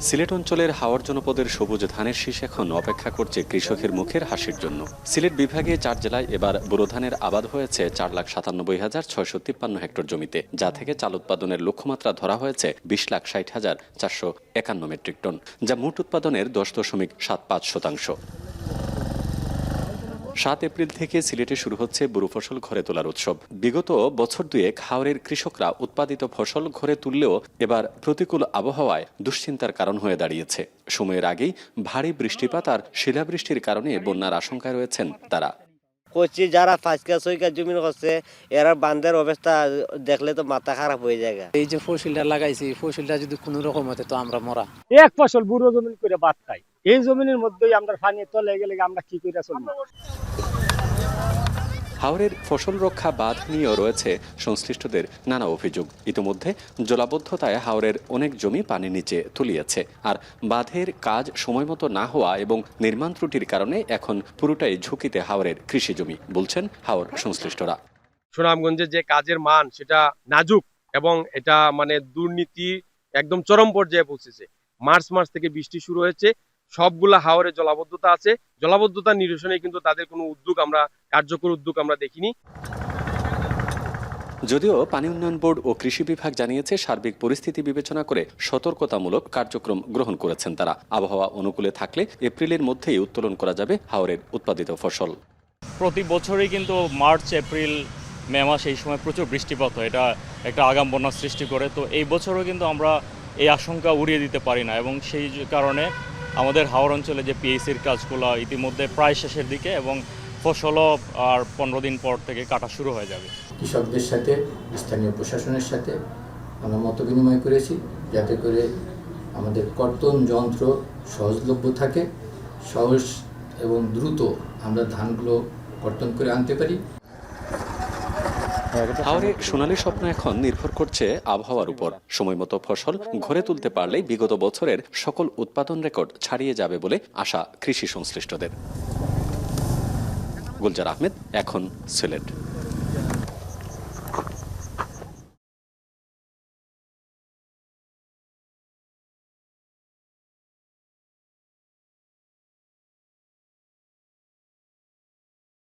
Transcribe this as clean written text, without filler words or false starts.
সিলেট অঞ্চলের হাওর জনপদের সবুজ ধানের শীষ এখন অপেক্ষা করছে কৃষকের মুখের হাসির জন্য। সিলেট বিভাগে ৪ জেলায় এবার বোরো ধানের আবাদ হয়েছে ৪,৯৭,৬৫৩ হেক্টর জমিতে, যা থেকে চাল উৎপাদনের লক্ষ্যমাত্রা ধরা হয়েছে ২০,৬০,৪৫১ মেট্রিক টন, যা মোট উৎপাদনের ১০.৭৫%। ৭ এপ্রিল থেকে সিলেটে শুরু হচ্ছে বোরো ফসল ঘরে তোলার উৎসব। বিগত বছর দুয়েক হাওরের কৃষকরা উৎপাদিত ফসল ঘরে তুললেও এবার প্রতিকূল আবহাওয়ায় দুশ্চিন্তার কারণ হয়ে দাঁড়িয়েছে। সময়ের আগেই ভারী বৃষ্টিপাত আর শিলাবৃষ্টির কারণে বন্যার আশঙ্কায় রয়েছেন তারা। কচি যারা ৫ জমি করছে এরা বান্ধের অবস্থা দেখলে তো মাথা খারাপ হয়ে যায়। এই যে ফসলটা লাগাইছি, ফসলটা যদি কোনো রকম হতে তো আমরা মরা। এক ফসল বুড়ো জমিন করে বাদ খাই, এই জমিনের মধ্যেই আমরা পানি তলে গেলে আমরা কি করে চলবো। হাওরের ফসল রক্ষা বাঁধ নিয়েও রয়েছে সংশ্লিষ্টদের নানা অভিযোগ। ইতিমধ্যে জলাবদ্ধতায় হাওরের অনেক জমি পানির নিচে তলিয়েছে, আর বাঁধের কাজ সময়মতো না হওয়া এবং নির্মাণ ত্রুটির কারণে এখন পুরোটাই ঝুঁকিতে হাওরের কৃষি জমি, বলছেন হাওর সংশ্লিষ্টরা। সুনামগঞ্জে যে কাজের মান সেটা নাজুক এবং এটা দুর্নীতি একদম চরম পর্যায়ে পৌঁছেছে। মার্চ মাস থেকে বৃষ্টি শুরু হয়েছে, সবগুলা হাওরে জলাবদ্ধতা আছে। জলাবদ্ধতা নিরসনে কিন্তু তাদের কোনো কার্যকর উদ্যোগ আমরা দেখিনি। যদিও পানি উন্নয়ন বোর্ড ও কৃষি বিভাগ জানিয়েছে সার্বিক পরিস্থিতি বিবেচনা করে সতর্কতামূলক কার্যক্রম গ্রহণ করেছেন তারা। আবহাওয়া অনুকূলে থাকলে এপ্রিলের মধ্যেই উত্তোলন করা যাবে হাওরের উৎপাদিত ফসল। প্রতি বছরই কিন্তু মার্চ, এপ্রিল, মে মাস এই সময় প্রচুর বৃষ্টিপাত হয়, এটা একটা আগাম বন্যা সৃষ্টি করে। তো এই বছরও কিন্তু আমরা এই আশঙ্কা উড়িয়ে দিতে পারি না, এবং সেই কারণে আমাদের হাওর অঞ্চলে যে পিএইসির কাজগুলো ইতিমধ্যে প্রায় শেষের দিকে, এবং ফসলও আর 15 দিন পর থেকে কাটা শুরু হয়ে যাবে। কৃষকদের সাথে, স্থানীয় প্রশাসনের সাথে আমরা মত বিনিময় করেছি, যাতে করে আমাদের কর্তন যন্ত্র সহজলভ্য থাকে, সহজ এবং দ্রুত আমরা ধানগুলো কর্তন করে আনতে পারি। হাওরে সোনালী স্বপ্ন এখন নির্ভর করছে আবহাওয়ার উপর। সময়মতো ফসল ঘরে তুলতে পারলেই বিগত বছরের সকল উৎপাদন রেকর্ড ছাড়িয়ে যাবে বলে আশা কৃষি সংশ্লিষ্টদের। গুলজার আহমেদ, এখন সিলেট।